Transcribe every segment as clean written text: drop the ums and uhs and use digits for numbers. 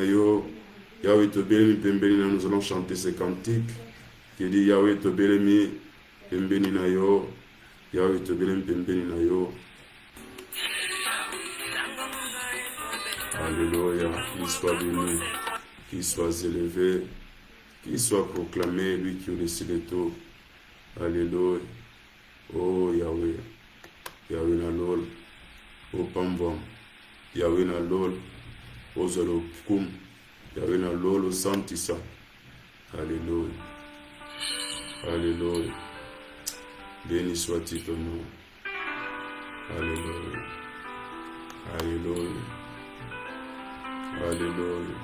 na yo. Yahweh tobelemi pembeni na nous allons chanter ce cantique qui dit Yahweh tobelemi pembeni na yo. Yahweh tobelemi pembeni na yo. Alléluia, qu'il soit béni, qu'il soit élevé, qu'il soit proclamé, lui qui décide de tout. Alléluia. Oh Yahweh, Yahweh na lol, oh Pambam, Yahweh na lol, oh Zolokum, Yahweh na lol, oh Santissa. Alléluia. Alléluia. Béni soit-il ton nom. Alléluia. Alléluia. Alléluia.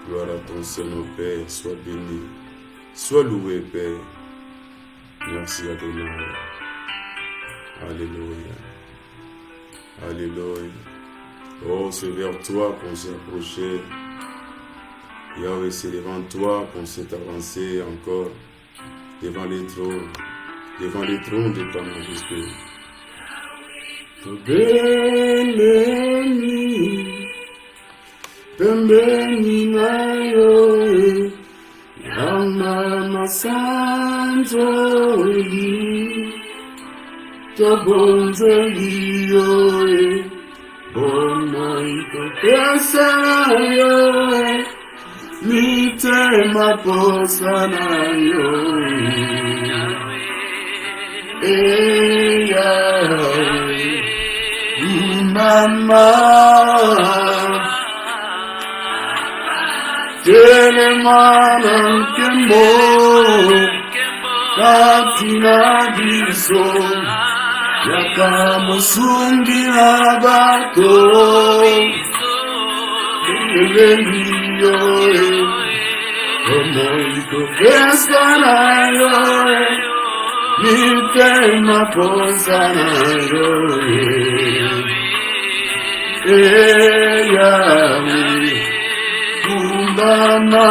Gloire à ton Seigneur, Père. Sois béni. Sois loué, Père. Merci à ton nom. Alléluia. Alléluia. Oh, c'est vers toi qu'on s'est approché. Yahweh, c'est devant toi qu'on s'est avancé encore. Devant les trônes de ta majesté. Tobelemi, pembeni na yo, yama masanzoli, tobonzeli yo, bona ikopesa yo, mitema posa na yo. Yahweh, Mama, Telemana Kembo, Katina Biso, Yakamusungi Abato, Elelio, Omoiko Fesanayo. Mitema posa na yo, Yahweh, Kumbana,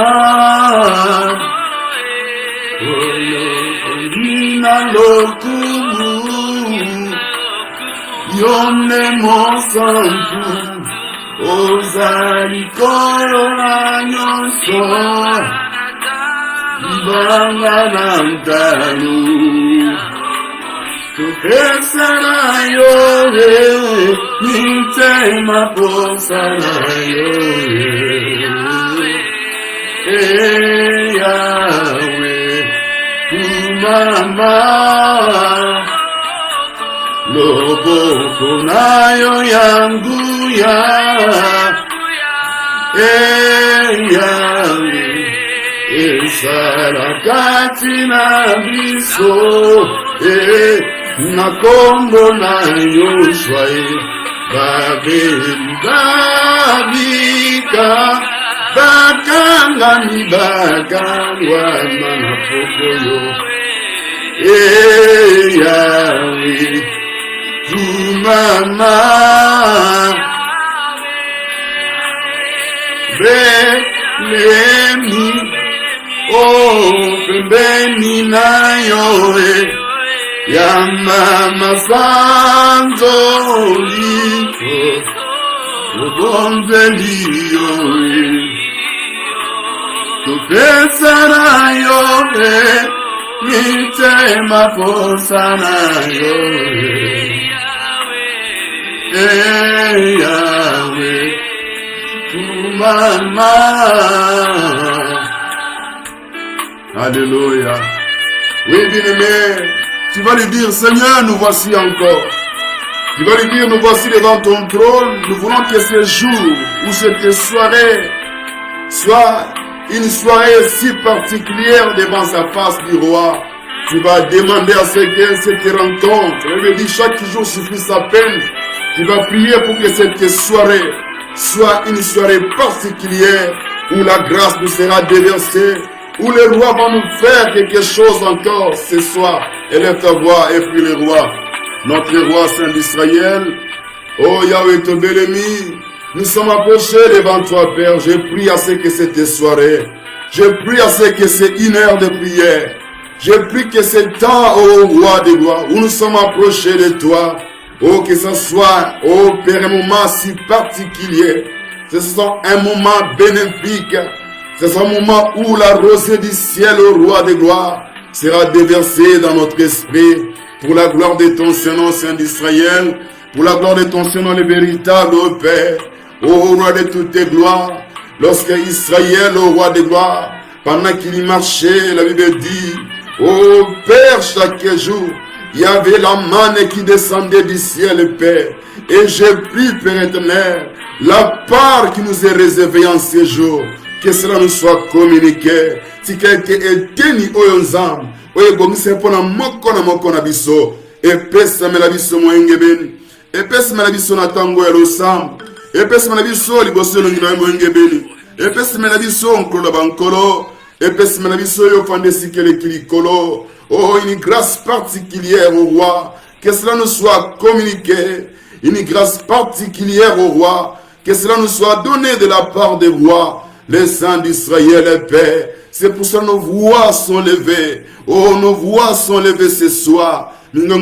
Oyo Ondina Lokumu, Yone Mosantu, Ozari Korona Nyonso, Banganantalu, Tupesa na yo, Mitema posa na yo, Yahweh, Kumama, Loboko na yo yangu ya, Yahweh, Sarakati na biso, na kombo na Yoshua, babika, bakanga mi bakangwa na pokoyo, Yahweh, Kumama, Belemi, oh, pembeni na yo, yama masanzo liko, ubonzeli yo, tupesa na yo, mitema posa na yo, Yahweh, Kumama. Alléluia. Oui, bien-aimé, tu vas lui dire, Seigneur, nous voici encore. Tu vas lui dire, nous voici devant ton trône. Nous voulons que ce jour ou cette soirée soit une soirée si particulière devant sa face du roi. Tu vas demander à ce que cette rencontre, je me dis, chaque jour suffit sa peine. Tu vas prier pour que cette soirée soit une soirée particulière où la grâce nous sera déversée, où le roi va nous faire quelque chose encore ce soir. Élève ta voix et prie le roi, notre roi saint d'Israël. Oh Yahweh Tobelemi, nous sommes approchés devant toi, Père. Je prie à ce que cette soirée, je prie à ce que c'est une heure de prière. Je prie que c'est temps, ô roi des rois, où nous sommes approchés de toi. Oh, que ce soit, oh Père, un moment si particulier, Ce sera un moment bénéfique. Ce sera un moment où la rosée du ciel, au roi des gloires, sera déversée dans notre esprit pour la gloire de ton Saint-Nom, Saint d'Israël, pour la gloire de ton Saint-Nom, le véritable Père, ô roi de toutes tes gloires. Lorsque Israël, au roi des gloires, pendant qu'il y marchait, la Bible dit, ô Père, chaque jour, il y avait la manne qui descendait du ciel, Père. Et j'ai pris, Père éternel, la part qui nous est réservée en ces jours, que cela nous soit communiqué. Si quelqu'un est tenu au yonzam, oye gomise pona moko na biso, epesa me la biso moengebeni, epesa me la biso na tango ya losam, epesa me la biso liboso ngina moengebeni, epesa me la biso nkolo bankolo, epesa me la biso yo fande sikele kilikolo. Oh, une grâce particulière au roi, que cela nous soit communiqué, une grâce particulière au roi, que cela nous soit donné de la part des rois, les saints d'Israël et Père. C'est pour ça que nos voix sont levées. Oh, nos voix sont levées ce soir. Nos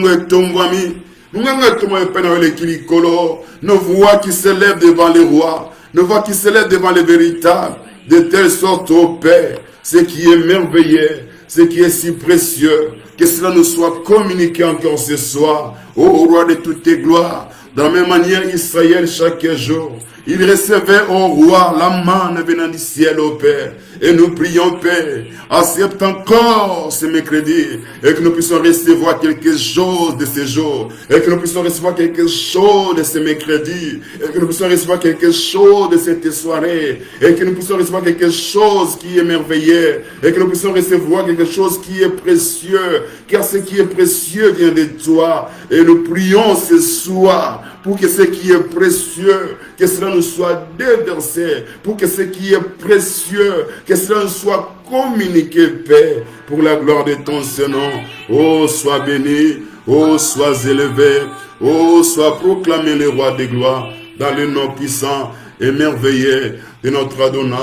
voix qui s'élèvent devant les rois, nos voix qui s'élèvent devant les véritables, de telle sorte, ô Père, ce qui est merveilleux, ce qui est si précieux, que cela nous soit communiqué encore ce soir, ô roi de toutes tes gloires. De la même manière, Israël, chaque jour, il recevait au roi la manne venant du ciel, au Père. Et nous prions, Père, accepte encore ce mercredi, et que nous puissions recevoir quelque chose de ce jour, et que nous puissions recevoir quelque chose de ce mercredi, et que nous puissions recevoir quelque chose de cette soirée, et que nous puissions recevoir quelque chose qui est merveilleux, et que nous puissions recevoir quelque chose qui est précieux, car ce qui est précieux vient de toi. Et nous prions ce soir pour que ce qui est précieux, que cela nous soit déversé, pour que ce qui est précieux, que cela nous soit communiqué, Père, pour la gloire de ton Saint-Nom. Oh, sois béni, oh, sois élevé, oh, sois proclamé le roi des gloires, dans le nom puissant et merveilleux de notre Adonai,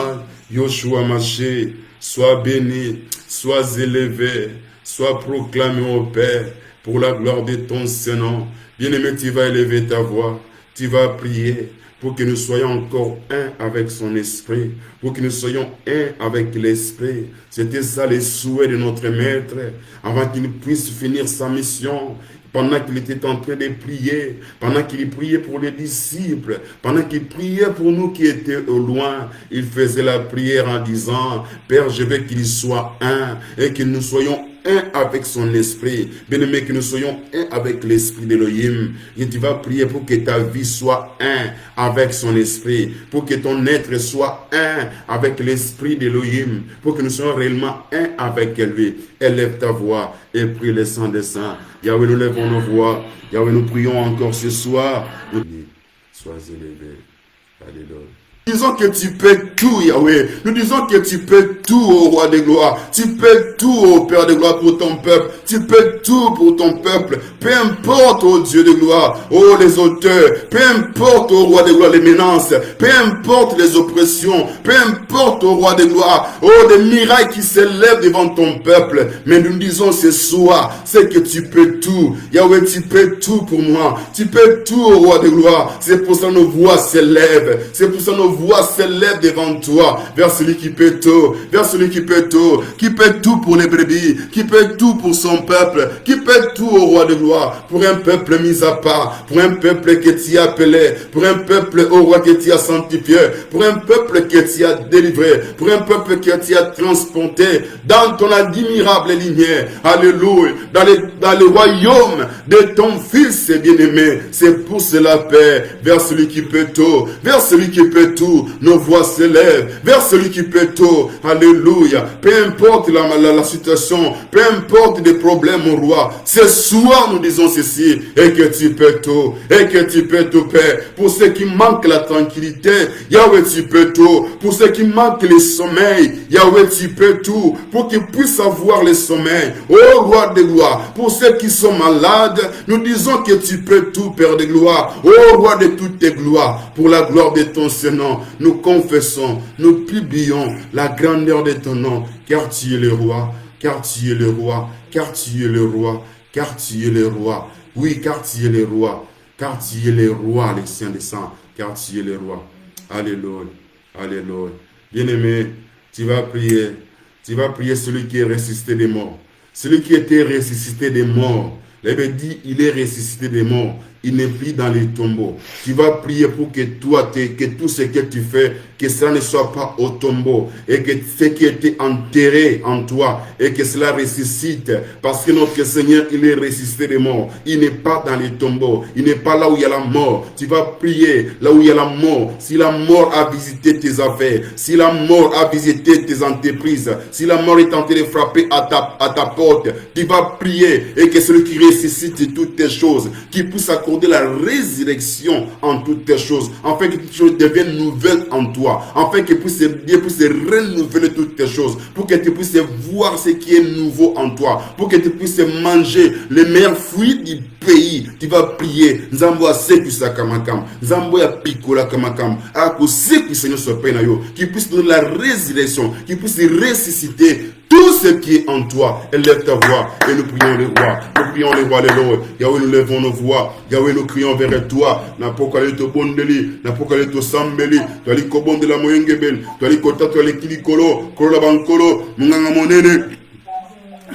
Yoshua Mashiach. Sois béni, sois élevé, sois proclamé, ô Père, pour la gloire de ton Saint-Nom. Bien-aimé, tu vas élever ta voix, tu vas prier pour que nous soyons encore un avec son esprit, pour que nous soyons un avec l'esprit. C'était ça le souhait de notre Maître, avant qu'il puisse finir sa mission. Pendant qu'il était en train de prier, pendant qu'il priait pour les disciples, pendant qu'il priait pour nous qui étions au loin, il faisait la prière en disant, Père, je veux qu'il soit un et que nous soyons un avec son esprit. Bien-aimé, que nous soyons un avec l'esprit d'Élohim. Et tu vas prier pour que ta vie soit un avec son esprit, pour que ton être soit un avec l'esprit d'Élohim, pour que nous soyons réellement un avec lui. Élève ta voix et prie les saints des saints. Yahweh, nous lèvons nos voix. Yahweh, nous prions encore ce soir. Sois élevé. Alléluia. Nous disons que tu peux tout, Yahweh. Nous disons que tu peux tout, ô roi de gloire. Tu peux tout, ô Père de gloire, pour ton peuple. Tu peux tout pour ton peuple. Peu importe, ô Dieu de gloire, ô les auteurs. Peu importe, ô roi de gloire, les menaces. Peu importe les oppressions. Peu importe, ô roi de gloire, ô des miracles qui s'élèvent devant ton peuple. Mais nous disons ce soir, c'est que tu peux tout. Yahweh, tu peux tout pour moi. Tu peux tout, ô roi de gloire. C'est pour ça que nos voix s'élèvent. C'est pour ça que nos voix s'élève devant toi, vers celui qui peut tout, vers celui qui peut tout pour les brebis, qui peut tout pour son peuple, qui peut tout au roi de gloire, pour un peuple mis à part, pour un peuple que tu as appelé, pour un peuple au roi que tu as sanctifié, pour un peuple que tu as délivré, pour un peuple que tu as transporté dans ton admirable lignée, alléluia, dans le royaume de ton fils bien-aimé. C'est pour cela, Père, vers celui qui peut tout, vers celui qui peut tout, nos voix s'élèvent vers celui qui peut tout. Alléluia. Peu importe la situation, peu importe les problèmes, mon roi. Ce soir, nous disons ceci, et que tu peux tout, et que tu peux tout, Père. Pour ceux qui manquent la tranquillité, Yahweh, tu peux tout. Pour ceux qui manquent le sommeil, Yahweh, tu peux tout. Pour qu'ils puissent avoir le sommeil. Oh, roi de gloire. Pour ceux qui sont malades, nous disons que tu peux tout, Père de gloire. Oh, roi de toutes tes gloires. Pour la gloire de ton Seigneur, nous confessons, nous publions la grandeur de ton nom, car tu es le roi, car tu es le roi, car tu es le roi, car tu es le roi. Oui, car tu es le roi, car tu es le roi, les saints des saints, car tu es le roi. Alléluia. Alléluia. Bien-aimé, tu vas prier. Tu vas prier celui qui est ressuscité des morts. Celui qui était ressuscité des morts. La Bible dit, il est ressuscité des morts. Il n'est plus dans les tombeaux. Tu vas prier pour que toi, que tout ce que tu fais, que cela ne soit pas au tombeau. Et que ce qui était enterré en toi, et que cela ressuscite. Parce que notre Seigneur, il est ressuscité des morts. Il n'est pas dans les tombeaux. Il n'est pas là où il y a la mort. Tu vas prier là où il y a la mort. Si la mort a visité tes affaires, si la mort a visité tes entreprises, si la mort est en train de frapper à ta porte, tu vas prier et que celui qui ressuscite toutes tes choses, qui puisse accorder la résurrection en toutes tes choses, afin que toutes choses deviennent nouvelles en toi, afin que Dieu puisse renouveler toutes tes choses, pour que tu puisses voir ce qui est nouveau en toi, pour que tu puisses manger les meilleurs fruits du pays. Tu vas prier. Nzambo a seku sakamakam, Nzambo a pikola kamakam, ako seku Seigneur sope na yo, qui puisse donner la résurrection, qui puisse ressusciter tout ce qui est en toi. Élève ta voix et nous prions les rois. Nous prions les rois, les lords. Yahweh, nous levons nos voix. Yahweh, nous crions vers toi. N'apokalito bondeli, n'apokalito sambeli, toali kobonde la moyengebel, toali kota toali kilikolo, kolo bankolo, munganga monene.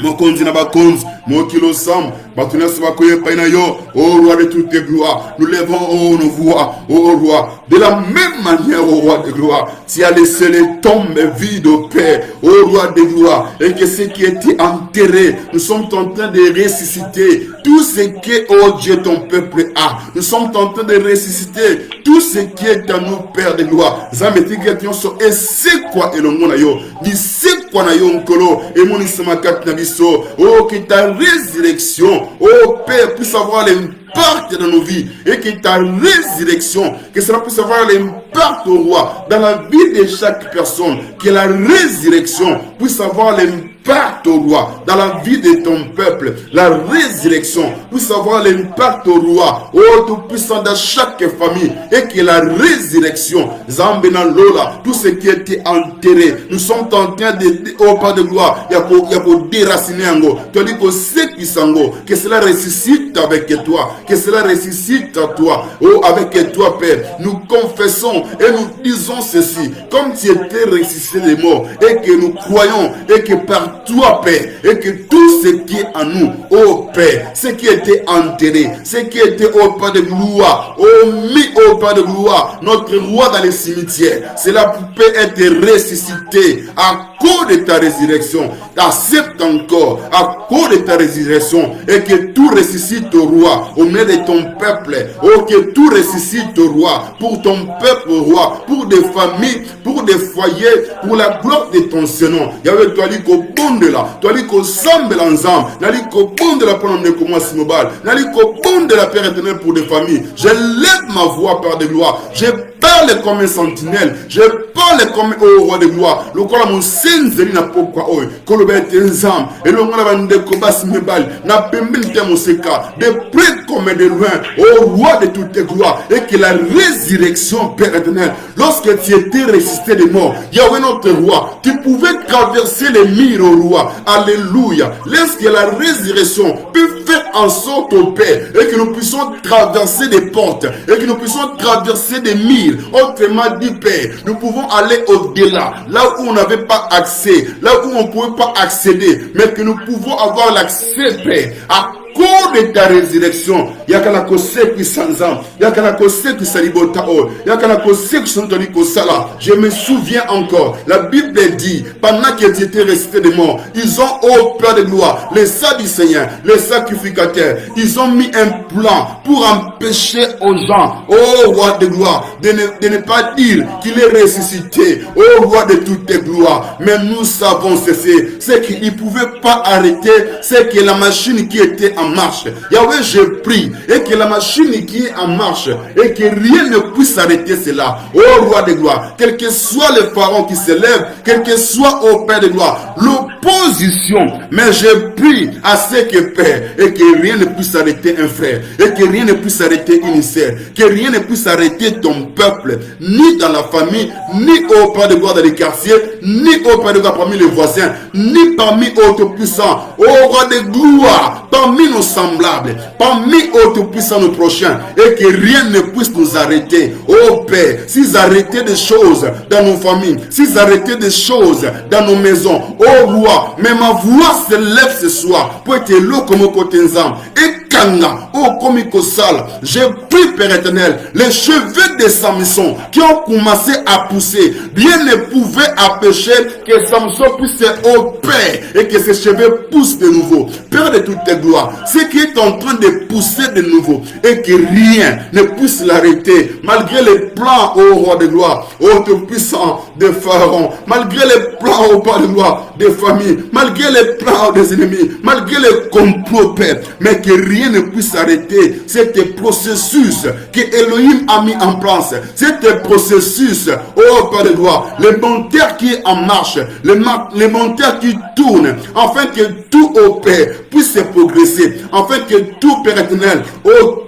Mokonzi na bakonzi, mokilo sam, batuna sabakoye paina yo, ô roi de toutes les gloires, nous levons nos voix, ô roi, de la même manière, ô roi de gloire, tu as laissé les tombes vides au Père, ô roi de gloire, et que ce qui était enterré, nous sommes en train de ressusciter tout ce que, oh Dieu, ton peuple a, nous sommes en train de ressusciter tout ce qui est à nous, Père de gloire, et c'est quoi, et le monde yo, dit c'est quoi na yo nkolo, et mon isamakat na biso, oh que ta résurrection, oh Père, puisse avoir l'impact dans nos vies, et que ta résurrection, que cela puisse avoir l'impact au roi, dans la vie de chaque personne, que la résurrection puisse avoir l'impact au roi, dans la vie de ton peuple, la résurrection puisse avoir l'impact au roi, oh tout puissant dans chaque famille, et que la résurrection, Zambena Lola, tout ce qui était enterré, nous sommes en train de, oh Père de gloire, il y a pour déraciner ango, tu dis que c'est qui sango, que cela ressuscite avec toi, que cela ressuscite à toi, oh avec toi Père, nous confessons et nous disons ceci, comme tu étais ressuscité des morts, et que nous croyons, et que par toi Père, et que tout ce qui est en nous, oh Père, ce qui était enterré, ce qui était au Père de gloire, oh mis au Père de gloire, notre roi dans les cimetières, cela peut être ressuscité à cause de ta résurrection. Accepte encore à cause de ta résurrection, et que tout ressuscite au roi, au milieu de ton peuple, oh que tout ressuscite au roi, pour ton peuple au roi, pour des familles, pour des foyers, pour la gloire de ton Seigneur. Yahweh, toi dit qu'au bon de là, toi dit qu'au semble ensemble, n'a dit qu'au bon de la pendant de comment simobal, n'a dit qu'au bon de la Père éternel pour des familles. Je lève ma voix par de gloire, je parle comme un sentinelle, je parle comme un roi de gloire. Le quoi mon senzeli na pourquoi oi, kolobete nzam, et le mona bande kobas mebal, na pembinte mon seka, de près comme de loin, au roi de toutes les gloires, et que la résurrection, Père éternel, lorsque tu étais ressuscité des morts, Yahweh notre roi, tu pouvais traverser les murs au roi. Alléluia. Laisse que la résurrection puisse faire en sorte au Père, et que nous puissions traverser des portes, et que nous puissions traverser des murs. Autrement dit, Père, nous pouvons aller au-delà, là où on n'avait pas accès, là où on ne pouvait pas accéder, mais que nous pouvons avoir l'accès, Père, à cause de ta résurrection. Yakana kose qui sanzam, yakana kose qui salibota o, yakana kose qui santoni kosala. Je me souviens encore, la Bible dit, pendant qu'ils étaient restés des morts, ils ont au Père de gloire, les saints du Seigneur, les sacrificateurs, ils ont mis un plan pour empêcher aux gens, ô roi de gloire, de ne pas dire qu'il est ressuscité, ô roi de toutes les gloires. Mais nous savons ceci, c'est qu'ils ne pouvaient pas arrêter, c'est que la machine qui était en marche. Yahweh, je prie, et que la machine qui est en marche, et que rien ne puisse arrêter cela. Ô roi de gloire, quel que soit le pharaon qui se lève, quel que soit au Père de gloire, l'opposition, mais je prie à ce que Père, et que rien ne puisse arrêter un frère, et que rien ne puisse arrêter une sœur, que rien ne puisse arrêter ton peuple, ni dans la famille, ni au Père de gloire dans les quartiers, ni au Père de gloire parmi les voisins, ni parmi autres puissants, ô roi de gloire, parmi nos semblables, parmi ô Tout-Puissant, nos prochains, et que rien ne puisse nous arrêter. Oh Père, s'ils arrêtaient des choses dans nos familles, s'ils arrêtaient des choses dans nos maisons, oh Roi, mais ma voix se lève ce soir pour être l'eau comme au côté d'ensemble. Et Kanga, oh Komiko Sal, j'ai pris, Père éternel, les cheveux de Samson qui ont commencé à pousser. Rien ne pouvait empêcher que Samson puisse opérer et que ses cheveux poussent de nouveau. Père de toutes tes gloires, ce qui est en train de pousser de nouveau et que rien ne puisse l'arrêter, malgré les plans, ô Roi de gloire, ô Tout-Puissant de Pharaon, malgré les plans, ô Père de gloire, des familles, malgré les plans des ennemis, malgré les complots, Père, mais que rien ne puisse arrêter cet processus que Elohim a mis en place, cet processus, ô Père de gloire, le monteur qui est en marche, le monteur qui tourne, afin que tout opère puisse progresser, afin que tout, Père éternel,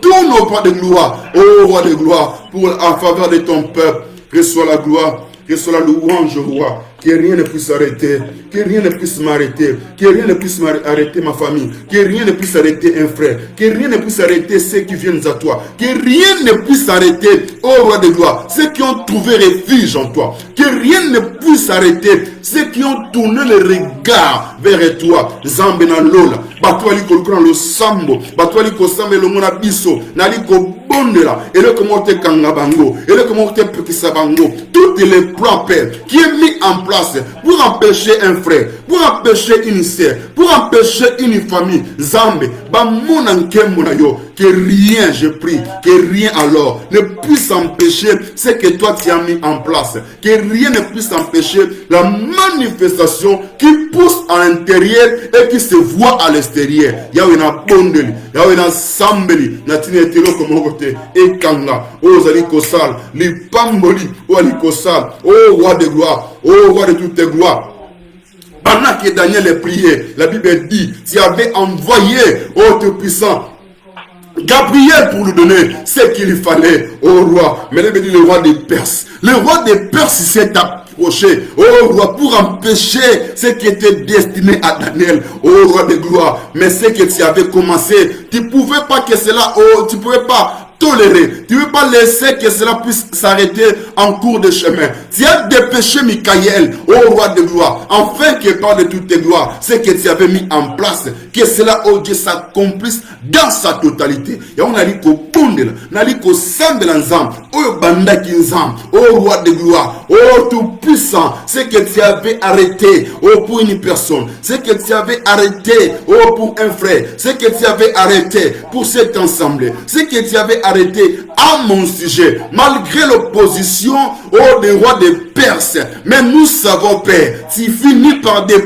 tourne au Père de gloire, ô Roi de gloire, pour en faveur de ton peuple. Reçois la gloire, reçois la louange, Roi. Que rien ne puisse arrêter, que rien ne puisse m'arrêter, que rien ne puisse arrêter ma famille, que rien ne puisse arrêter un frère, que rien ne puisse arrêter ceux qui viennent à toi, que rien ne puisse arrêter, ô Roi de gloire, ceux qui ont trouvé refuge en toi, que rien ne puisse arrêter ceux qui ont tourné le regard vers toi. Zambena Lola, batwa liko lukuna lo sambo, batwa liko sambe lo mona biso, na liko bondela, et le comment te kangabango, et le comment te pekisabango, tous les plans, Père, qui est mis en place pour empêcher un frère, pour empêcher une sœur, pour empêcher une famille. Zambe, que rien, je prie, que rien alors ne puisse empêcher ce que toi tu as mis en place, que rien ne puisse empêcher la manifestation qui pousse à l'intérieur et qui se voit à l'extérieur. Yawena bondeli, yawena sambeli, natine telo komogote, et kanga, o zaliko sal, li pamboli, o aliko sal, o Roi de gloire, ô Roi de toutes tes gloires. Pendant que Daniel est prié, la Bible dit, tu avais envoyé, ô Tout-Puissant, Gabriel pour lui donner ce qu'il lui fallait, ô Roi. Mais il dit le roi des Perses. Le roi des Perses s'est approché, ô Roi, pour empêcher ce qui était destiné à Daniel, ô Roi de gloire. Mais ce que tu avais commencé, tu ne pouvais pas que cela, tu ne pouvais pas tolérer. Tu ne veux pas laisser que cela puisse s'arrêter en cours de chemin. Tu as dépêché Michael, ô Roi de gloire, afin que par de toutes tes gloires, ce que tu avais mis en place, que cela, ô Dieu, s'accomplisse dans sa totalité. Et on a dit qu'au pondel, on a dit qu'au sein de l'ensemble, ô Banda Kinzam, ô Roi de gloire, ô Tout-Puissant, ce que tu avais arrêté, ô pour une personne, ce que tu avais arrêté, ô pour un frère, ce que tu avais arrêté pour cet ensemble, ce que tu avais arrêté à mon sujet, malgré l'opposition au des rois des Perses. Mais nous savons, Père, tu finis par des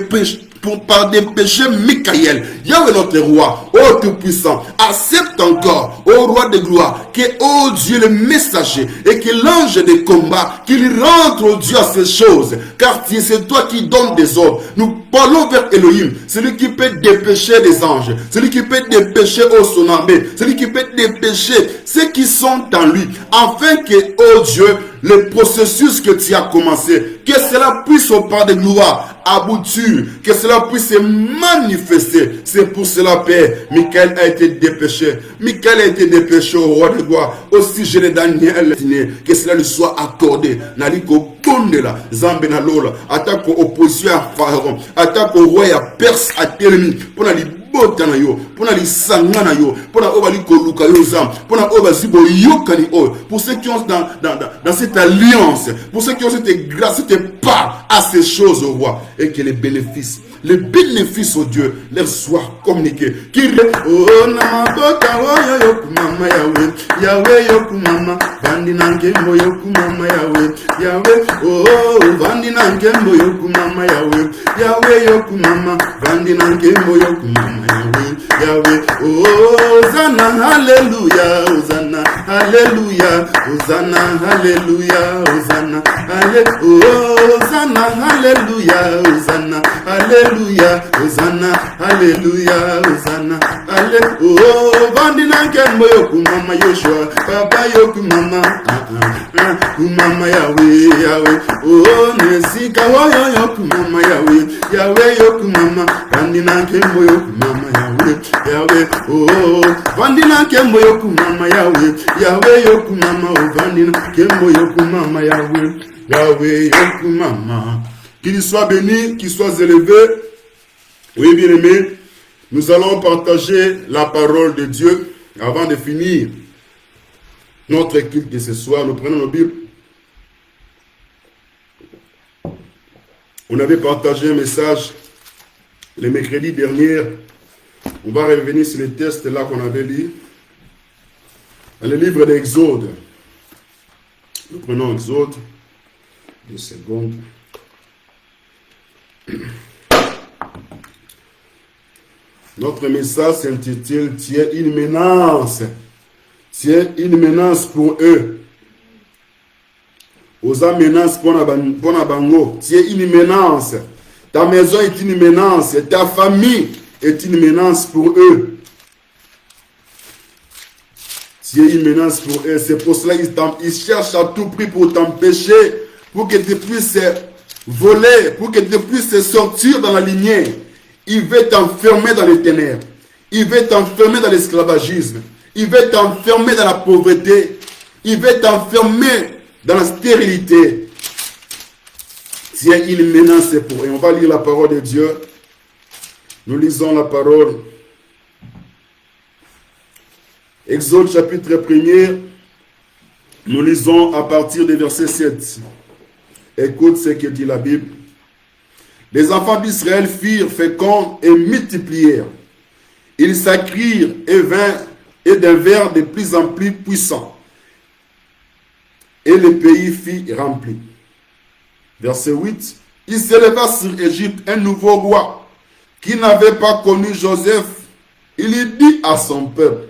péchés, Michael, Yahweh notre roi, ô Tout-Puissant, accepte encore, ô Roi de gloire, que, ô Dieu le messager, et que l'ange de combat, qu'il rentre, ô Dieu, à ces choses, car c'est toi qui donnes des ordres. Nous parlons vers Elohim, celui qui peut dépêcher les anges, celui qui peut dépêcher au son armée, celui qui peut dépêcher ceux qui sont en lui, afin que, ô Dieu, le processus que tu as commencé, que cela puisse au Père de gloire aboutir, que cela puisse se manifester. C'est pour cela, Père, Michael a été dépêché. Michael a été dépêché au Roi de gloire. Au sujet de Daniel, que cela lui soit accordé. Naliko Bondela, Zambena Lola, attaque aux oppositions à Pharaon, attaque au roi à Perse à Télémi, pour la botana yo, pour la sangana yo, pour la obali koluka yo zam, pour la obazibo yokani o, pour ceux qui ont dans cette alliance, pour ceux qui ont cette grâce, cette part à ces choses au roi, et que les bénéfices au Dieu leur soient communiqués. Oh namakota oh yokumama Yahweh, Yahweh yokumama, bandi nankembo yokumama Yahweh, Yahweh oh bandi nankembo yokumama Yahweh, Yahweh yokumama, bandi nankembo yokumama Yahweh, Yahweh oh Hosanna hallelujah, Hosanna hallelujah, Hosanna hallelujah, Hosanna hallelujah, oh Hosanna hallelujah, Hosanna hallelujah, Hosanna hallelujah, Hosanna hallelujah, oh bandina kembo yokumama Yoshua, Papa yokumama, kumama Yahweh, Yahweh, oh nesika woyo yokumama Yahweh, Yahweh yokumama, Vandina kembo yoku mama Yahweh, Yahweh, oh. Vandina kembo yoku mama Yahweh, Yahweh yoku mama, oh. Vandina kembo yoku mama Yahweh, Yahweh yoku mama. Qu'il soit béni, qu'il soit élevé. Oui, bien-aimés, nous allons partager la parole de Dieu avant de finir notre culte de ce soir. Nous prenons nos Bibles. On avait partagé un message le mercredi dernier. On va revenir sur les textes là qu'on avait lus. Dans le livre d'Exode. Nous prenons Exode. 2 secondes. Notre message s'intitule « Tiens une menace ». Tiens une menace pour eux. Osa menace pour la bango. Tiens une menace. Ta maison est une menace. Ta famille est une menace pour eux. Tiens une menace pour eux. C'est pour cela qu'ils cherchent à tout prix pour t'empêcher, pour que tu puisses voler, pour que tu puisses sortir dans la lignée. Il veut t'enfermer dans les ténèbres. Il veut t'enfermer dans l'esclavagisme. Il veut t'enfermer dans la pauvreté. Il veut t'enfermer dans la stérilité. Tiens une menace pour eux. On va lire la parole de Dieu. Nous lisons la parole. Exode chapitre 1er. Nous lisons à partir du verset 7. Écoute ce que dit la Bible. Les enfants d'Israël firent féconds et multiplièrent. Ils s'accrirent et devinrent de plus en plus puissants. Et le pays fut rempli. Verset 8. Il s'éleva sur Égypte un nouveau roi qui n'avait pas connu Joseph. Il y dit à son peuple.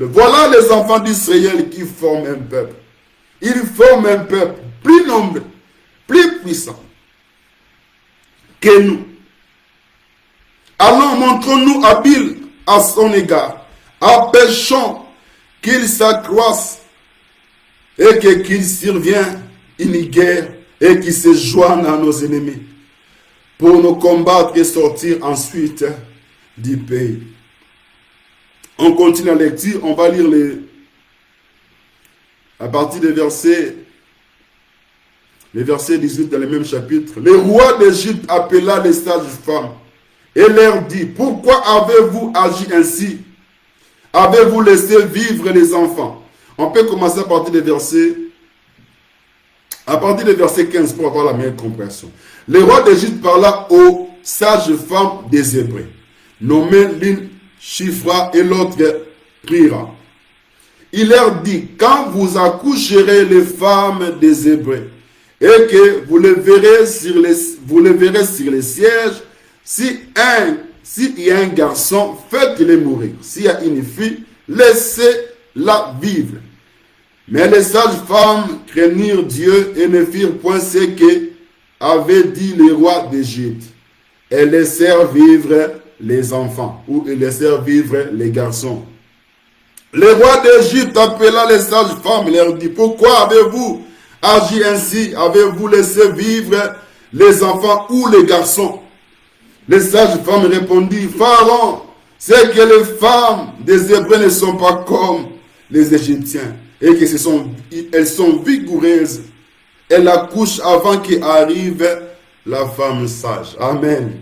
Voilà les enfants d'Israël qui forment un peuple. Ils forment un peuple plus nombreux, plus puissant que nous. Allons, montrons-nous habiles à son égard. Empêchons qu'il s'accroisse et qu'il survienne une guerre et qu'il se joigne à nos ennemis pour nous combattre et sortir ensuite du pays. On continue la lecture, on va lire à partir des versets 18 dans le même chapitre. Le roi d'Égypte appela les sages femmes et leur dit: pourquoi avez-vous agi ainsi? Avez-vous laissé vivre les enfants? On peut commencer à partir des versets 15 pour avoir la meilleure compréhension. Le roi d'Égypte parla aux sages femmes des Hébreux, nommées l'une Shifra et l'autre Prira. Il leur dit: quand vous accoucherez les femmes des Hébreux, et que vous le verrez sur les sièges, s'il y a un garçon, faites-le mourir. S'il y a une fille, laissez-la vivre. Mais les sages femmes craignirent Dieu et ne firent point ce que avait dit le roi d'Égypte. Elles laissèrent vivre les enfants, ou elles laissèrent vivre les garçons. Le roi d'Égypte appela les sages femmes et leur dit: pourquoi avez-vous agi ainsi? Avez-vous laissé vivre les enfants ou les garçons? Les sages femmes répondirent: Pharaon, c'est que les femmes des Hébreux ne sont pas comme les Égyptiens, et que elles sont vigoureuses. Elles accouchent avant qu'arrive la femme sage. Amen.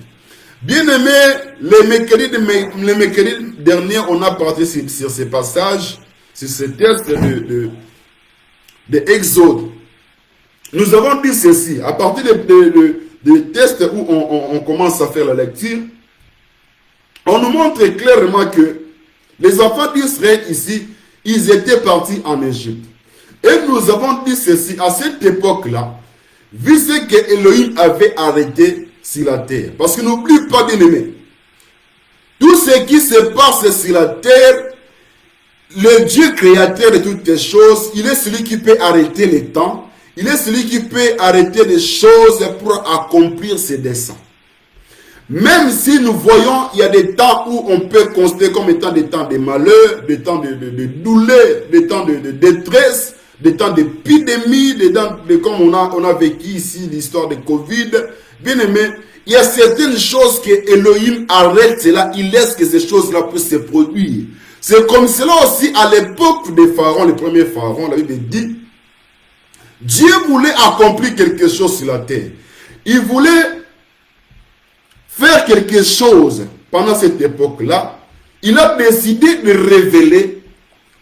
Bien-aimés, le mercredi dernier, on a parlé sur ces passages, sur ce texte de Exode. Nous avons dit ceci, à partir des textes où on commence à faire la lecture, on nous montre clairement que les enfants d'Israël ici, ils étaient partis en Égypte. Et nous avons dit ceci, à cette époque-là, vu ce que Elohim avait arrêté sur la terre. Parce que n'oublie pas, bien-aimé, tout ce qui se passe sur la terre, le Dieu créateur de toutes les choses, il est celui qui peut arrêter les temps. Il est celui qui peut arrêter les choses pour accomplir ses desseins. Même si nous voyons, il y a des temps où on peut considérer comme étant des temps de malheur, des temps de douleur, des temps de détresse, des temps d'épidémie, comme on a vécu ici l'histoire de Covid. Bien aimé, il y a certaines choses que Elohim arrête cela, il laisse que ces choses-là puissent se produire. C'est comme cela aussi à l'époque des pharaons, les premiers pharaons, la Bible dit, Dieu voulait accomplir quelque chose sur la terre. Il voulait faire quelque chose pendant cette époque-là. Il a décidé de révéler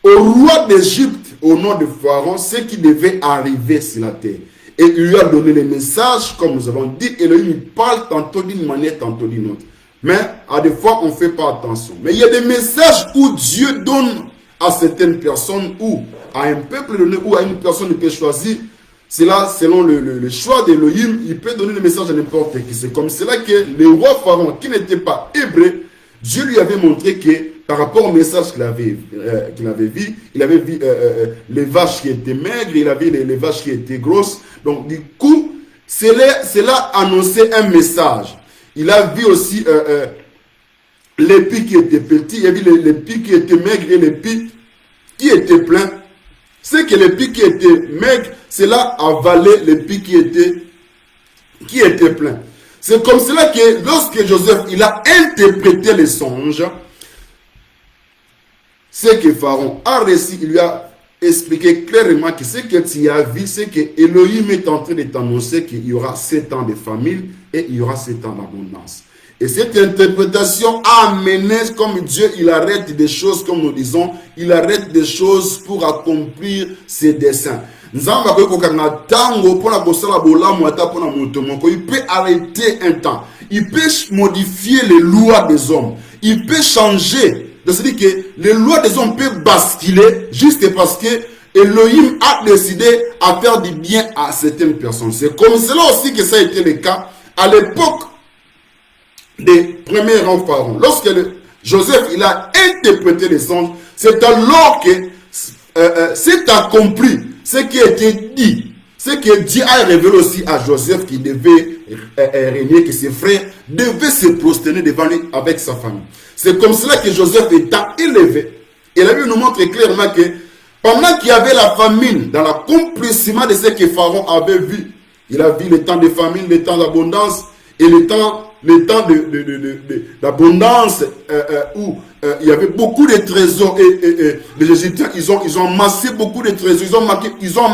au roi d'Égypte, au nom de Pharaon, ce qui devait arriver sur la terre. Et il lui a donné les messages, comme nous avons dit, et il parle tantôt d'une manière, tantôt d'une autre. Mais à des fois, on ne fait pas attention. Mais il y a des messages où Dieu donne à certaines personnes, ou à un peuple donné, ou à une personne qui peut choisir. C'est là, selon le choix d'Elohim, il peut donner le message à n'importe qui. C'est comme cela que le roi Pharaon, qui n'était pas hébreu, Dieu lui avait montré que par rapport au message qu'il avait vu, il avait vu les vaches qui étaient maigres, il avait les vaches qui étaient grosses. Donc du coup, cela annonçait un message. Il a vu aussi les pics qui étaient petits, il a vu les pics qui étaient maigres et les pics qui étaient pleins. C'est que les pics qui étaient maigres, cela avalait les pics qui étaient pleins. C'est comme cela que lorsque Joseph il a interprété les songes, c'est que Pharaon a réussi, il lui a expliqué clairement que ce que tu as vu, c'est que Elohim est en train de t'annoncer qu'il y aura 7 ans de famine et il y aura 7 ans d'abondance. Et cette interprétation a amené, comme Dieu, il arrête des choses, comme nous disons, il arrête des choses pour accomplir ses desseins. Il peut arrêter un temps. Il peut modifier les lois des hommes. Il peut changer. C'est-à-dire que les lois des hommes peuvent basculer juste parce que Elohim a décidé à faire du bien à certaines personnes. C'est comme cela aussi que ça a été le cas à l'époque des premiers pharaons. Lorsque Joseph il a interprété les songes, c'est alors que c'est accompli ce qui a été dit. Ce que Dieu a révélé aussi à Joseph qui devait régner, que ses frères devaient se prosterner devant lui avec sa famille. C'est comme cela que Joseph est élevé. Et la Bible nous montre clairement que pendant qu'il y avait la famine, dans l'accomplissement de ce que Pharaon avait vu, il a vu le temps de famine, le temps d'abondance et le temps d'abondance où il y avait beaucoup de trésors et les Égyptiens ils ont amassé beaucoup de trésors, ils ont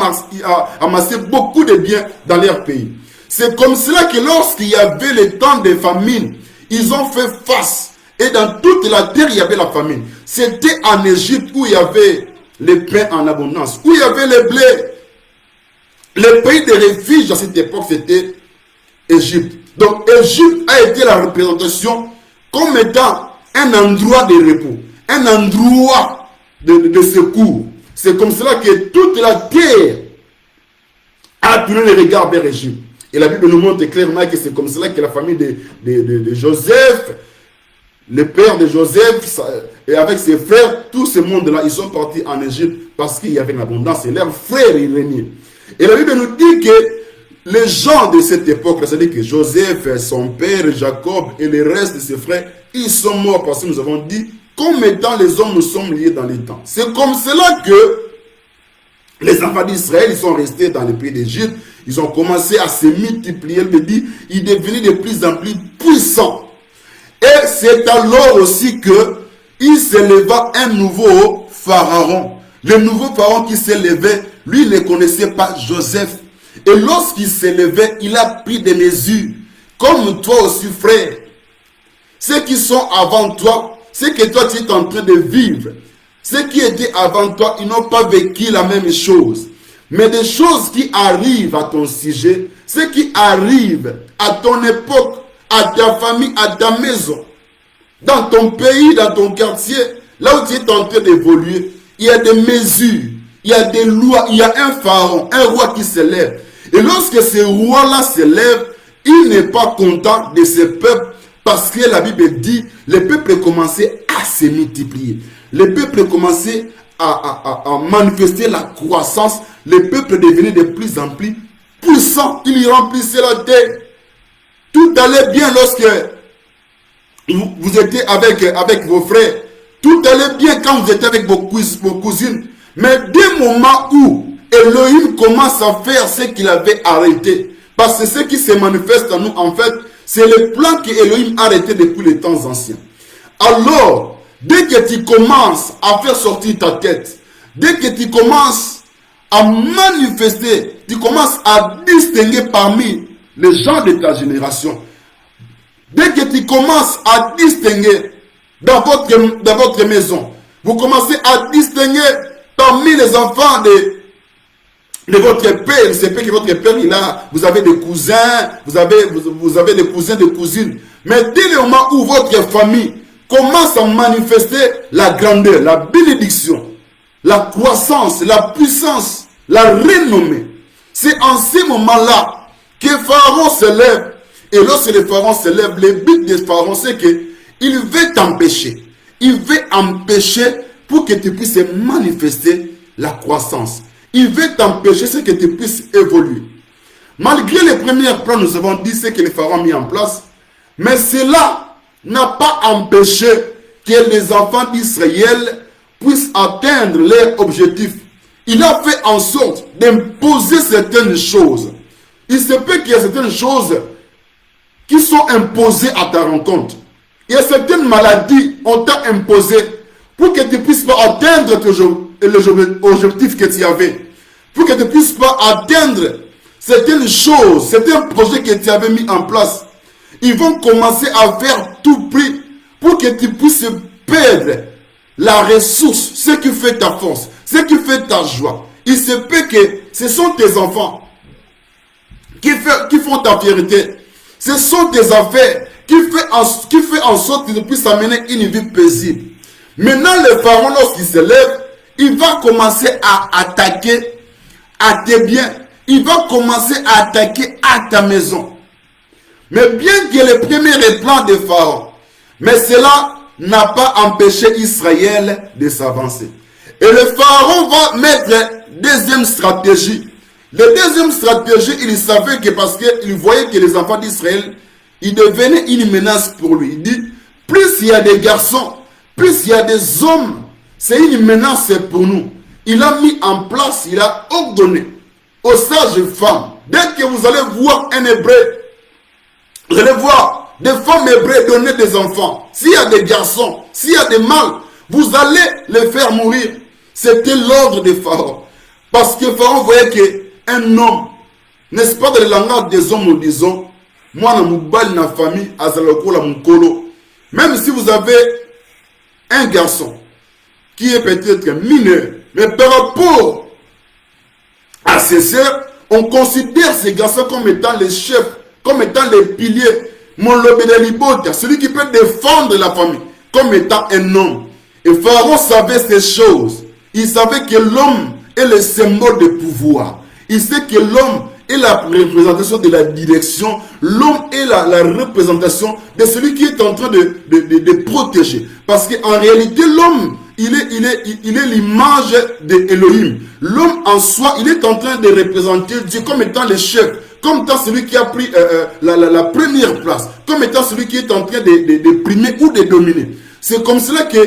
amassé beaucoup de biens dans leur pays. C'est comme cela que lorsqu'il y avait le temps de famine, ils ont fait face et dans toute la terre il y avait la famine. C'était en Égypte où il y avait le pain en abondance, où il y avait le blé. Le pays de refuge à cette époque c'était Égypte. Donc, Égypte a été la représentation comme étant un endroit de repos, un endroit de secours. C'est comme cela que toute la terre a tourné les regards vers Égypte. Et la Bible nous montre clairement que c'est comme cela que la famille de Joseph, le père de Joseph, et avec ses frères, tout ce monde-là, ils sont partis en Égypte parce qu'il y avait une abondance et leurs frères y régnaient. Et la Bible nous dit que les gens de cette époque, c'est-à-dire que Joseph, son père, Jacob et le reste de ses frères, ils sont morts parce que nous avons dit, comme étant les hommes, nous sommes liés dans les temps. C'est comme cela que les enfants d'Israël, ils sont restés dans le pays d'Égypte, ils ont commencé à se multiplier, il dit, ils devenaient de plus en plus puissants. Et c'est alors aussi que il s'éleva un nouveau pharaon. Le nouveau pharaon qui s'est levé, lui ne connaissait pas Joseph. Et lorsqu'il s'est levé, il a pris des mesures. Comme toi aussi, frère. Ceux qui sont avant toi, ce que toi tu es en train de vivre, ceux qui étaient avant toi, ils n'ont pas vécu la même chose. Mais des choses qui arrivent à ton sujet, ce qui arrive à ton époque, à ta famille, à ta maison, dans ton pays, dans ton quartier, là où tu es en train d'évoluer, il y a des mesures, il y a des lois, il y a un pharaon, un roi qui se lève. Et lorsque ce roi-là se lève, il n'est pas content de ce peuple parce que la Bible dit, le peuple commençait à se multiplier. Le peuple commençait à manifester la croissance. Le peuple devenait de plus en plus puissant. Il y remplissait la terre. Tout allait bien lorsque vous étiez avec vos frères. Tout allait bien quand vous étiez avec vos cousines. Mais dès le moment où Elohim commence à faire ce qu'il avait arrêté. Parce que ce qui se manifeste en nous, en fait, c'est le plan que Elohim a arrêté depuis les temps anciens. Alors, dès que tu commences à faire sortir ta tête, dès que tu commences à manifester, tu commences à distinguer parmi les gens de ta génération, dès que tu commences à distinguer dans votre maison, vous commencez à distinguer parmi les enfants de votre père, c'est pas que votre père il a, vous avez des cousins, vous avez des cousins, des cousines. Mais dès le moment où votre famille commence à manifester la grandeur, la bénédiction, la croissance, la puissance, la renommée, c'est en ces moments-là que Pharaon se lève. Et lorsque le Pharaon se lève, le but de Pharaon c'est qu'il veut t'empêcher. Il veut empêcher pour que tu puisses manifester la croissance. Il veut t'empêcher ce que tu puisses évoluer. Malgré les premiers plans, nous avons dit ce que le Pharaon a mis en place. Mais cela n'a pas empêché que les enfants d'Israël puissent atteindre leur objectif. Il a fait en sorte d'imposer certaines choses. Il se peut qu'il y ait certaines choses qui sont imposées à ta rencontre. Il y a certaines maladies qu'on t'a imposées pour que tu ne puisses pas atteindre l'objectif que tu avais. Pour que tu ne puisses pas atteindre certaines choses, certains projets que tu avais mis en place. Ils vont commencer à faire tout prix pour que tu puisses perdre la ressource, ce qui fait ta force, ce qui fait ta joie. Il se peut que ce sont tes enfants qui font ta fierté. Ce sont tes affaires qui fait en sorte que tu puisses amener une vie paisible. Maintenant, le Pharaon, lorsqu'il se lève, il va commencer à attaquer à tes biens. Il va commencer à attaquer à ta maison. Mais bien que le premier plan de Pharaon, mais cela n'a pas empêché Israël de s'avancer. Et le Pharaon va mettre deuxième stratégie. La deuxième stratégie, il savait que parce qu'il voyait que les enfants d'Israël, ils devenaient une menace pour lui. Il dit, plus il y a des garçons, plus il y a des hommes, c'est une menace pour nous. Il a mis en place, il a ordonné aux sages femmes, dès que vous allez voir un hébreu, vous allez voir des femmes hébreues donner des enfants. S'il y a des garçons, s'il y a des mâles, vous allez les faire mourir. C'était l'ordre de Pharaon. Parce que Pharaon voyait qu'un homme, n'est-ce pas dans le langage des hommes, nous disons, moi, dans ma famille, même si vous avez un garçon qui est peut-être mineur, mais par rapport à ses sœurs, on considère ces garçons comme étant les chefs, comme étant les piliers. Celui qui peut défendre la famille, comme étant un homme. Et Pharaon savait ces choses. Il savait que l'homme est le symbole de pouvoir. Il sait que l'homme est la représentation de la direction. L'homme est la représentation de celui qui est en train de protéger. Parce qu'en réalité, l'homme, il est l'image de Elohim. L'homme en soi, il est en train de représenter Dieu comme étant le chef, comme étant celui qui a pris la première place, comme étant celui qui est en train de primer ou de dominer. C'est comme cela que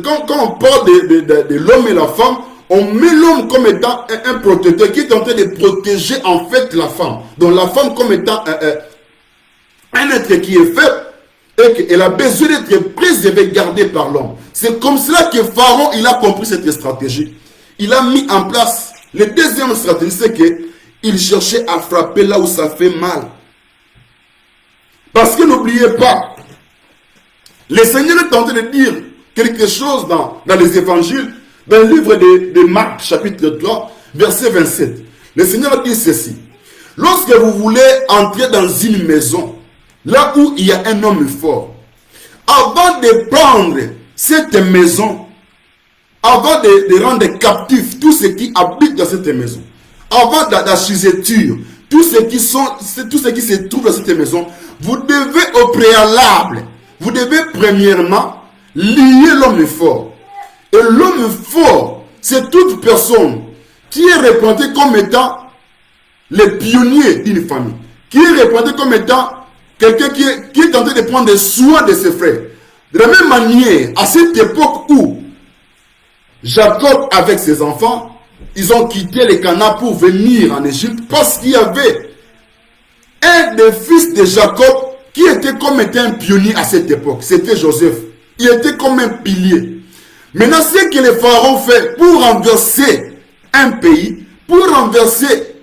quand on parle de l'homme et la femme, on met l'homme comme étant un protecteur qui est en train de protéger en fait la femme. Donc la femme comme étant un être qui est faible et qu'elle a besoin d'être préservée, gardée par l'homme. C'est comme cela que Pharaon, il a compris cette stratégie. Il a mis en place, la deuxième stratégie, c'est qu'il cherchait à frapper là où ça fait mal. Parce que n'oubliez pas, le Seigneur est en train de dire quelque chose dans les évangiles, dans le livre de Marc, chapitre 3, verset 27. Le Seigneur dit ceci. Lorsque vous voulez entrer dans une maison, là où il y a un homme fort, avant de prendre cette maison, avant de rendre captif tout ce qui habite dans cette maison, avant d'assujettir tout ce qui se trouve dans cette maison, vous devez au préalable, vous devez premièrement lier l'homme fort. Et l'homme fort, c'est toute personne qui est représentée comme étant le pionnier d'une famille, qui est représenté comme étant quelqu'un qui est en train de prendre soin de ses frères. De la même manière, à cette époque où Jacob avec ses enfants, ils ont quitté les Canaan pour venir en Égypte parce qu'il y avait un des fils de Jacob qui était comme un pionnier à cette époque. C'était Joseph. Il était comme un pilier. Maintenant, ce que les pharaons fait pour renverser un pays, pour renverser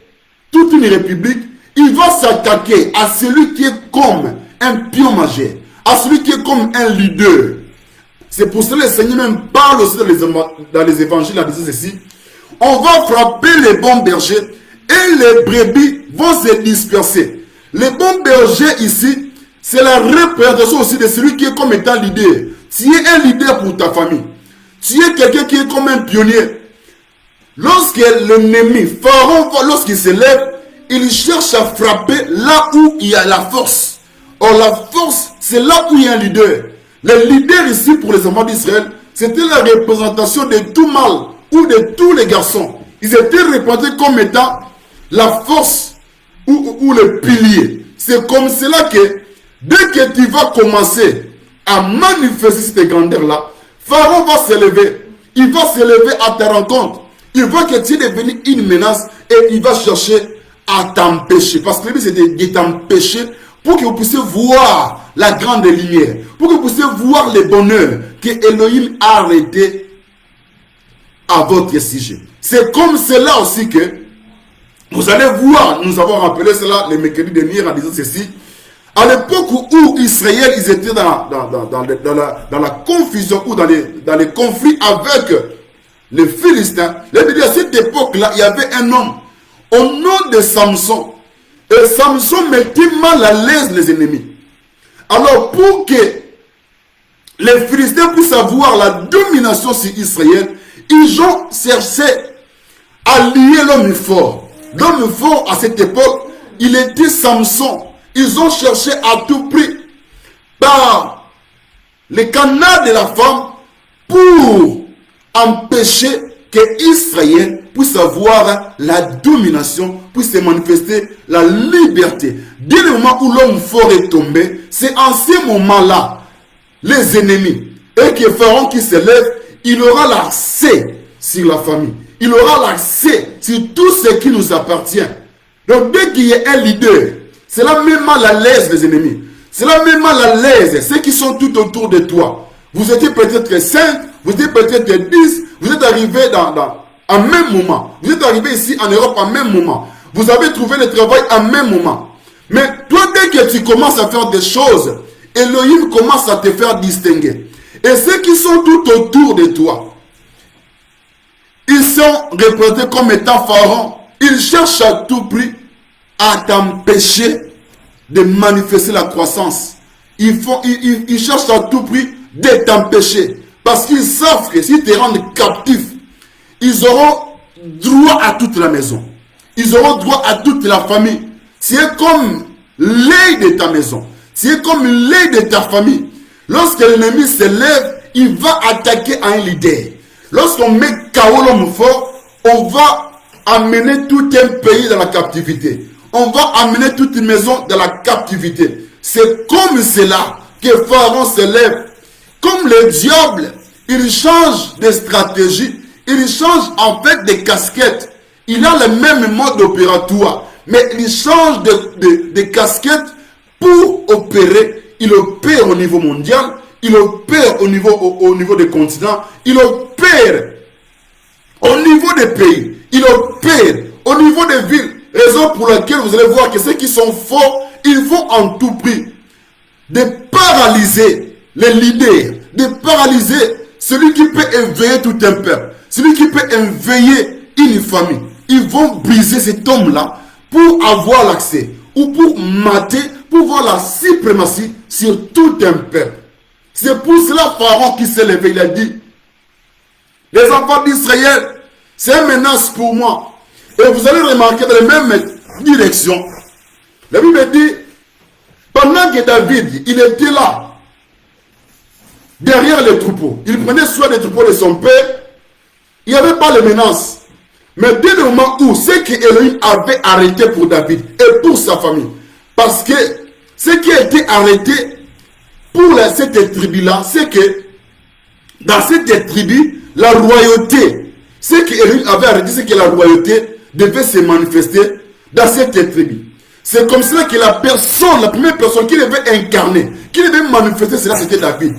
toute une république, il va s'attaquer à celui qui est comme un pion majeur, à celui qui est comme un leader. C'est pour cela que le Seigneur même parle aussi dans les évangiles en disant ceci. On va frapper les bons bergers et les brebis vont se disperser. Les bons bergers ici, c'est la représentation aussi de celui qui est comme étant leader. Tu es un leader pour ta famille. Tu es quelqu'un qui est comme un pionnier. Lorsque l'ennemi, Pharaon, lorsqu'il se lève, il cherche à frapper là où il y a la force. Or la force, c'est là où il y a un leader. Le leader ici pour les enfants d'Israël, c'était la représentation de tout mâle ou de tous les garçons. Ils étaient représentés comme étant la force ou le pilier. C'est comme cela que dès que tu vas commencer à manifester cette grandeur-là, Pharaon va se lever. Il va se lever à ta rencontre. Il voit que tu es devenu une menace et il va chercher à t'empêcher. Parce que le but c'est de t'empêcher pour que vous puissiez voir la grande lumière. Pour que vous puissiez voir le bonheur que Elohim a arrêté à votre sujet. C'est comme cela aussi que vous allez voir, nous avons rappelé cela les mercredis derniers en disant ceci. À l'époque où Israël, ils étaient dans la confusion ou dans les conflits avec les Philistins, à cette époque-là, il y avait un homme au nom de Samson. Et Samson mettait mal à l'aise les ennemis. Alors, pour que les Philistins puissent avoir la domination sur Israël, ils ont cherché à lier l'homme fort. L'homme fort, à cette époque, il était Samson. Ils ont cherché à tout prix par les canaux de la femme pour empêcher que Israël puisse avoir la domination, puisse se manifester la liberté. Dès le moment où l'homme fort est tombé, c'est en ce moment-là, les ennemis, et que Pharaon qui se lève, il aura l'accès sur la famille. Il aura l'accès sur tout ce qui nous appartient. Donc dès qu'il y a un leader, c'est là même mal à l'aise les ennemis. C'est là même mal à l'aise ceux qui sont tout autour de toi. Vous étiez peut-être 5, vous étiez peut-être 10, vous êtes arrivés en même moment. Vous êtes arrivés ici en Europe en même moment. Vous avez trouvé le travail en même moment. Mais toi, dès que tu commences à faire des choses, Elohim commence à te faire distinguer. Et ceux qui sont tout autour de toi, ils sont représentés comme étant Pharaon. Ils cherchent à tout prix à t'empêcher de manifester la croissance. Ils cherchent à tout prix de t'empêcher. Parce qu'ils savent que s'ils te rendent captif, ils auront droit à toute la maison. Ils auront droit à toute la famille. C'est comme l'œil de ta maison. C'est comme l'œil de ta famille. Lorsque l'ennemi se lève, il va attaquer un leader. Lorsqu'on met KO l'homme fort, on va amener tout un pays dans la captivité. On va amener toute une maison dans la captivité. C'est comme cela que Pharaon se lève. Comme le diable, il change de stratégie. Il change en fait de casquette. Il a le même mode opératoire. Mais il change de casquette pour opérer. Il opère au niveau mondial. Il opère au niveau des continents. Il opère au niveau des pays. Il opère au niveau des villes. Raison pour laquelle vous allez voir que ceux qui sont forts, ils vont en tout prix de paralyser les leaders, de paralyser celui qui peut éveiller tout un peuple, celui qui peut éveiller une famille. Ils vont briser cet homme-là pour avoir l'accès ou pour mater, pour voir la suprématie sur tout un peuple. C'est pour cela Pharaon qui s'est levé, il a dit, les enfants d'Israël, c'est une menace pour moi. Et vous allez remarquer dans la même direction. La Bible dit, pendant que David, il était là, derrière les troupeaux, il prenait soin des troupeaux de son père, il n'y avait pas de menace. Mais dès le moment où ce que Elohim avait arrêté pour David et pour sa famille, parce que ce qui a été arrêté pour cette tribu-là, c'est que dans cette tribu, la royauté, Ce qu'Élie avait arrêté, c'est que la royauté devait se manifester dans cette tribu. C'est comme cela que la première personne qui devait incarner, qui devait manifester cela, c'était David.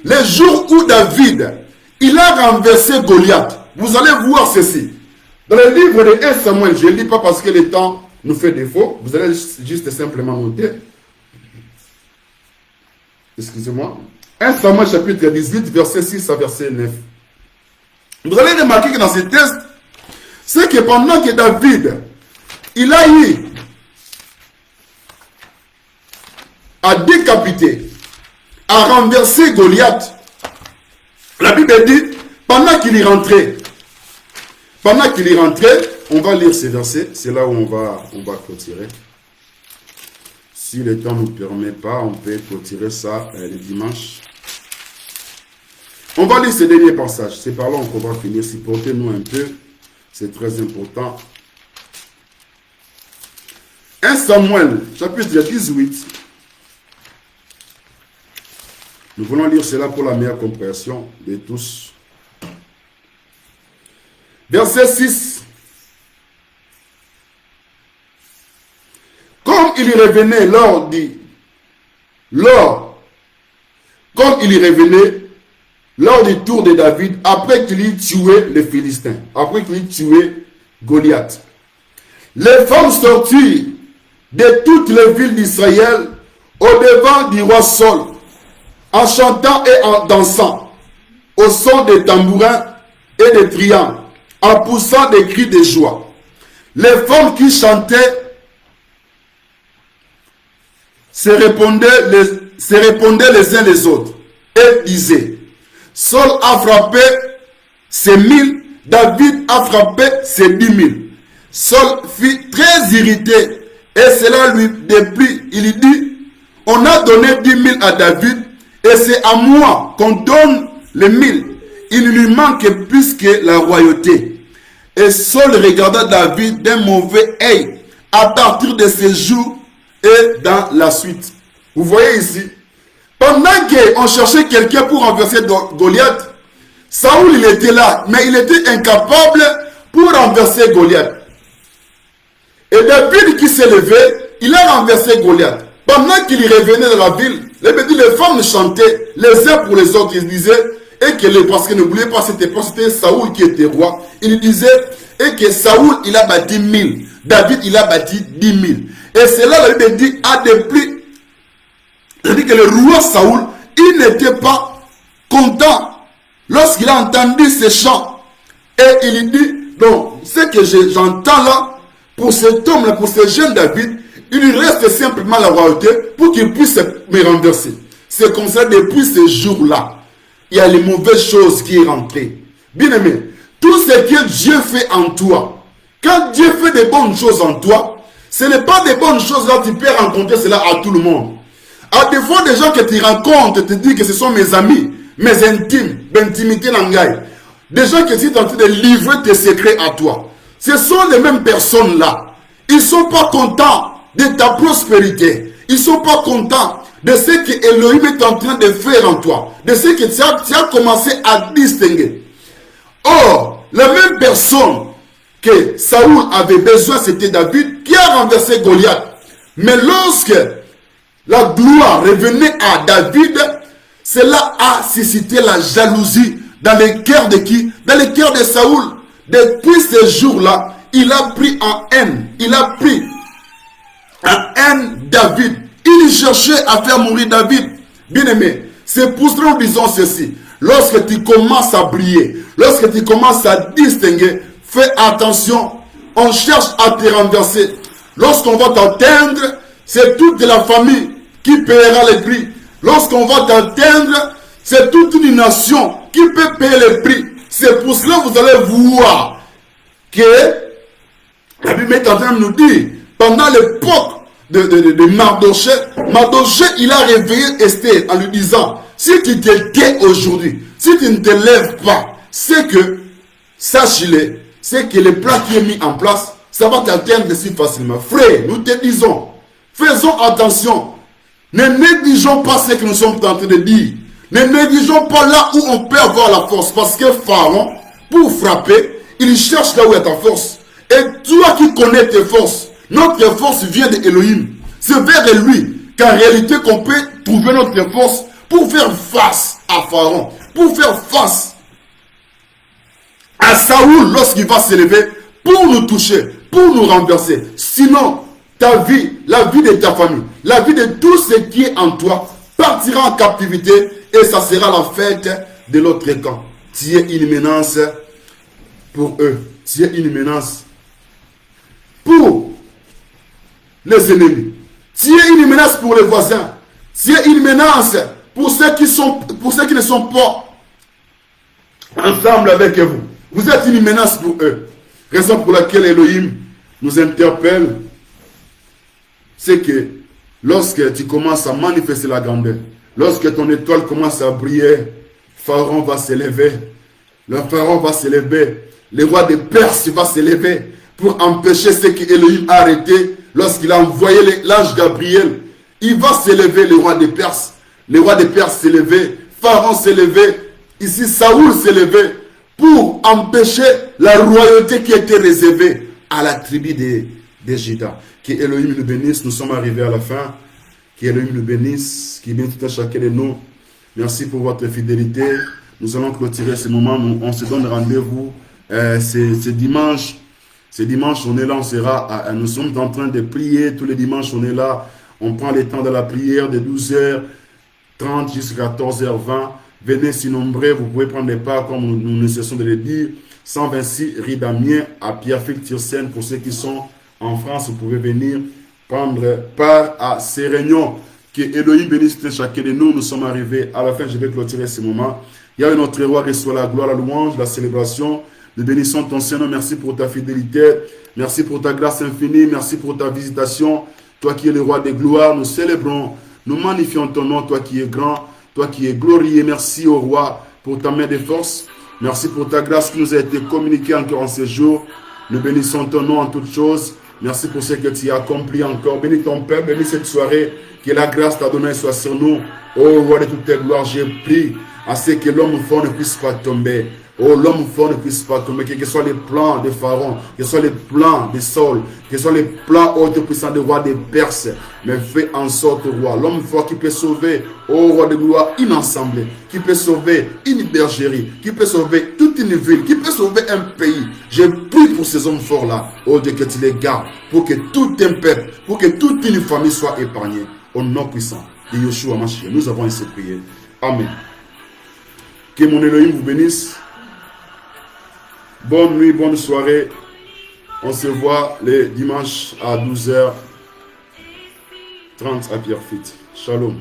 Les jours où David, il a renversé Goliath, vous allez voir ceci. Dans le livre de 1 Samuel, je ne lis pas parce que le temps nous fait défaut, vous allez juste simplement noter. Excusez-moi. 1 Samuel chapitre 18, verset 6 à verset 9. Vous allez remarquer que dans ce texte, c'est que pendant que David, il a eu à décapiter, à renverser Goliath, la Bible dit, pendant qu'il est rentré, on va lire ces versets, c'est là où on va clôturer. Si le temps ne nous permet pas, on peut clôturer ça le dimanche. On va lire ces derniers passages. C'est par là qu'on va finir. Supportez-nous un peu. C'est très important. 1 Samuel, chapitre 18. Nous voulons lire cela pour la meilleure compréhension de tous. Verset 6. Comme il y revenait lors du tour de David, après qu'il ait tué les Philistins, après qu'il ait tué Goliath. Les femmes sortirent de toutes les villes d'Israël au-devant du roi Saul, en chantant et en dansant, au son des tambourins et des triangles, en poussant des cris de joie. Les femmes qui chantaient se répondaient les uns les autres et disaient: Saul a frappé ses 1000, David a frappé ses 10 000. Saul fut très irrité et cela lui déplut. Il dit: on a donné 10 000 à David et c'est à moi qu'on donne les 1000. Il ne lui manque plus que la royauté. Et Saul regarda David d'un mauvais œil à partir de ces jours et dans la suite. Vous voyez ici, pendant qu'on cherchait quelqu'un pour renverser Goliath, Saoul il était là, mais il était incapable pour renverser Goliath. Et David qui s'est levé, il a renversé Goliath. Pendant qu'il revenait dans la ville, les femmes chantaient les uns pour les autres. Ils disaient, parce que n'oubliez pas, c'était Saoul qui était roi. Il disait, et que Saoul il a bâti 1000, David il a bâti 10 000. Et c'est là, la Bible dit, à depuis, c'est-à-dire que le roi Saoul, il n'était pas content lorsqu'il a entendu ces chants. Et il dit, donc, ce que j'entends là, pour cet homme-là, pour ce jeune David, il lui reste simplement la royauté pour qu'il puisse me renverser. C'est comme ça, depuis ce jour-là, il y a les mauvaises choses qui sont rentrées. Bien aimé, tout ce que Dieu fait en toi, quand Dieu fait des bonnes choses en toi, ce n'est pas des bonnes choses là, tu peux rencontrer cela à tout le monde. À des fois, des gens que tu rencontres te disent que ce sont mes amis, mes intimes, d'intimité nangai. Des gens qui sont en train de livrer tes secrets à toi. Ce sont les mêmes personnes là. Ils ne sont pas contents de ta prospérité. Ils ne sont pas contents de ce que Elohim est en train de faire en toi. De ce que tu as commencé à distinguer. Or, la même personne que Saoul avait besoin, c'était David qui a renversé Goliath. Mais lorsque la gloire revenait à David, cela a suscité la jalousie dans les cœurs de qui? Dans les cœurs de Saoul. Depuis ce jour-là, il a pris en haine. Il a pris en haine David. Il cherchait à faire mourir David. Bien aimé, c'est pour cela que nous disons ceci. Lorsque tu commences à briller, lorsque tu commences à distinguer, fais attention. On cherche à te renverser. Lorsqu'on va t'atteindre, c'est toute la famille qui paiera le prix. Lorsqu'on va t'atteindre, c'est toute une nation qui peut payer le prix. C'est pour cela que vous allez voir que la Bible est en train de nous dire, pendant l'époque de Mardoché, il a réveillé Esther en lui disant, si tu te tais aujourd'hui, si tu ne te lèves pas, c'est que, sache-le, c'est que le plat qui est mis en place, ça va t'atteindre si facilement. Frère, nous te disons, faisons attention. Ne négligeons pas ce que nous sommes en train de dire. Ne négligeons pas là où on peut avoir la force. Parce que Pharaon, pour frapper, il cherche là où il y a ta force. Et toi qui connais tes forces, notre force vient d'Elohim. C'est vers lui qu'en réalité qu'on peut trouver notre force pour faire face à Pharaon, pour faire face à Saoul lorsqu'il va s'élever, pour nous toucher, pour nous renverser. Sinon, ta vie, la vie de ta famille, la vie de tout ce qui est en toi partira en captivité et ça sera la fête de l'autre camp. Tu es une menace pour eux. Tu es une menace pour les ennemis. Tu es une menace pour les voisins. Tu es une menace pour ceux qui ne sont pas ensemble avec vous. Vous êtes une menace pour eux. Raison pour laquelle Elohim nous interpelle, c'est que lorsque tu commences à manifester la grandeur, lorsque ton étoile commence à briller, Pharaon va s'élever. Le Pharaon va s'élever. Le roi de Perse va s'élever pour empêcher ce que Elohim a arrêté lorsqu'il a envoyé l'ange Gabriel. Il va s'élever, le roi de Perse. Le roi de Perse s'élevait. Pharaon s'élevait. Ici, Saoul s'élevait pour empêcher la royauté qui était réservée à la tribu de Juda. Que Elohim nous bénisse. Nous sommes arrivés à la fin. Que Elohim nous bénisse. Qu'il bénisse tout à chacun de nous. Merci pour votre fidélité. Nous allons clôturer ce moment. On se donne rendez-vous. C'est dimanche. Ce dimanche, on est là, on sera. Nous sommes en train de prier. Tous les dimanches, on est là. On prend le temps de la prière de 12h30 jusqu'à 14h20. Venez si nombreux, vous pouvez prendre des pas, comme nous ne cessons de le dire. 126 rue d'Amiens à Pierrefitte-sur-Seine. Pour ceux qui sont en France, vous pouvez venir prendre part à ces réunions. Que Elohim bénisse chacun de nous. Nous sommes arrivés à la fin. Je vais clôturer ce moment. Il y a notre roi, reçoit la gloire, la louange, la célébration. Nous bénissons ton Seigneur. Merci pour ta fidélité. Merci pour ta grâce infinie. Merci pour ta visitation. Toi qui es le roi des gloires, nous célébrons. Nous magnifions ton nom. Toi qui es grand. Toi qui es glorieux. Merci au roi pour ta main de force. Merci pour ta grâce qui nous a été communiquée encore en ce jour. Nous bénissons ton nom en toutes choses. Merci pour ce que tu as accompli encore. Bénis ton Père. Bénis cette soirée. Que la grâce t'a donnée soit sur nous. Oh roi de toutes tes gloires, j'ai pris à ce que l'homme fort ne puisse pas tomber. Oh, l'homme fort ne puisse pas tomber, que ce soit les plans de Pharaon, que ce soit les plans de Saul, que ce soit les plans hautes puissants des rois des Perses, mais fais en sorte, roi, l'homme fort qui peut sauver, oh roi de gloire, une assemblée, qui peut sauver une bergerie, qui peut sauver toute une ville, qui peut sauver un pays. Je prie pour ces hommes forts-là, oh Dieu, que tu les gardes, pour que tout un peuple, pour que toute une famille soit épargnée. Au nom puissant de Yeshua Mashiach, nous avons ainsi prié. Amen. Que mon Elohim vous bénisse. Bonne nuit, bonne soirée. On se voit les dimanches à 12h30 à Pierrefitte. Shalom.